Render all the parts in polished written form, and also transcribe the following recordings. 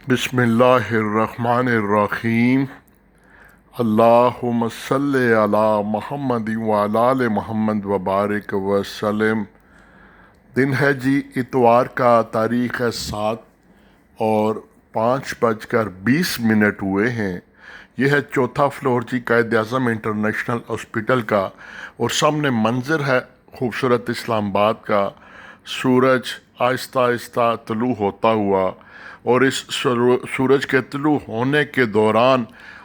بسم اللہ الرحمن الرحیم۔ اللہم صلی علی محمد وعلی آل محمد وبارک وسلم۔ دن ہے جی اتوار کا، تاریخ ہے 7 اور 5:20 ہوئے ہیں۔ یہ ہے چوتھا فلور جی قائد اعظم انٹرنیشنل ہاسپٹل کا، اور سامنے منظر ہے خوبصورت اسلام آباد کا۔ سورج آہستہ آہستہ طلوع ہوتا ہوا، اور اس سورج کے طلوع ہونے کے دوران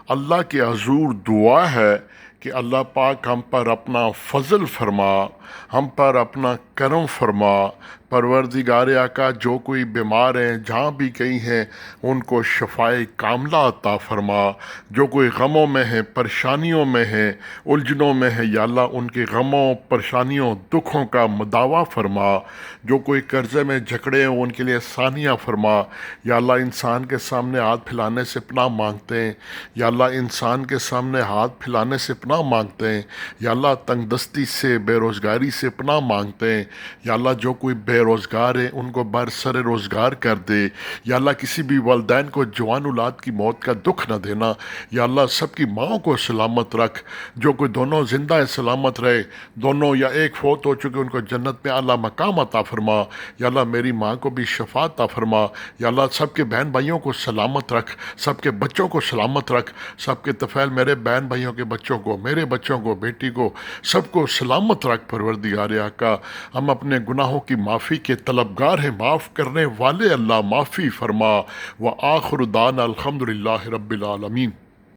اللہ کے حضور دعا ہے کہ اللہ پاک ہم پر اپنا فضل فرما، ہم پر اپنا کرم فرما۔ پروردگار آقا جو کوئی بیمار ہیں، جہاں بھی کہیں ہیں، ان کو شفائے کاملہ عطا فرما۔ جو کوئی غموں میں ہیں، پریشانیوں میں ہیں، الجھنوں میں ہیں، یا اللہ ان کے غموں، پریشانیوں، دکھوں کا مداوع فرما۔ جو کوئی قرضے میں جھکڑے ہیں، ان کے لیے آسانیاں فرما۔ یا اللہ انسان کے سامنے ہاتھ پھیلانے سے پناہ مانگتے ہیں، یا اللہ انسان کے سامنے ہاتھ پھیلانے سے پناہ مانگتے ہیں، یا اللہ تنگ دستی سے، بے روزگاری سے پناہ مانگتے ہیں۔ یا اللہ جو کوئی بے روزگار ہے، ان کو برسر روزگار کر دے۔ یا اللہ کسی بھی والدین کو جوان اولاد کی موت کا دکھ نہ دینا۔ یا اللہ سب کی ماؤں کو سلامت رکھ۔ جو کوئی دونوں زندہ ہے سلامت رہے، دونوں یا ایک فوت ہو چکے ان کو جنت میں اعلیٰ مقام عطا فرما۔ یا اللہ میری ماں کو بھی شفا عطا فرما۔ یا اللہ سب کے بہن بھائیوں کو سلامت رکھ، سب کے بچوں کو سلامت رکھ، سب کے طفیل میرے بہن بھائیوں کے بچوں کو، میرے بچوں کو، بیٹی کو، سب کو سلامت رکھ پروردگار آقا۔ ہم اپنے گناہوں کی معافی کے طلبگار ہیں، معاف کرنے والے اللہ، معافی فرما۔ وآخر دعوانا الحمدللہ رب العالمین۔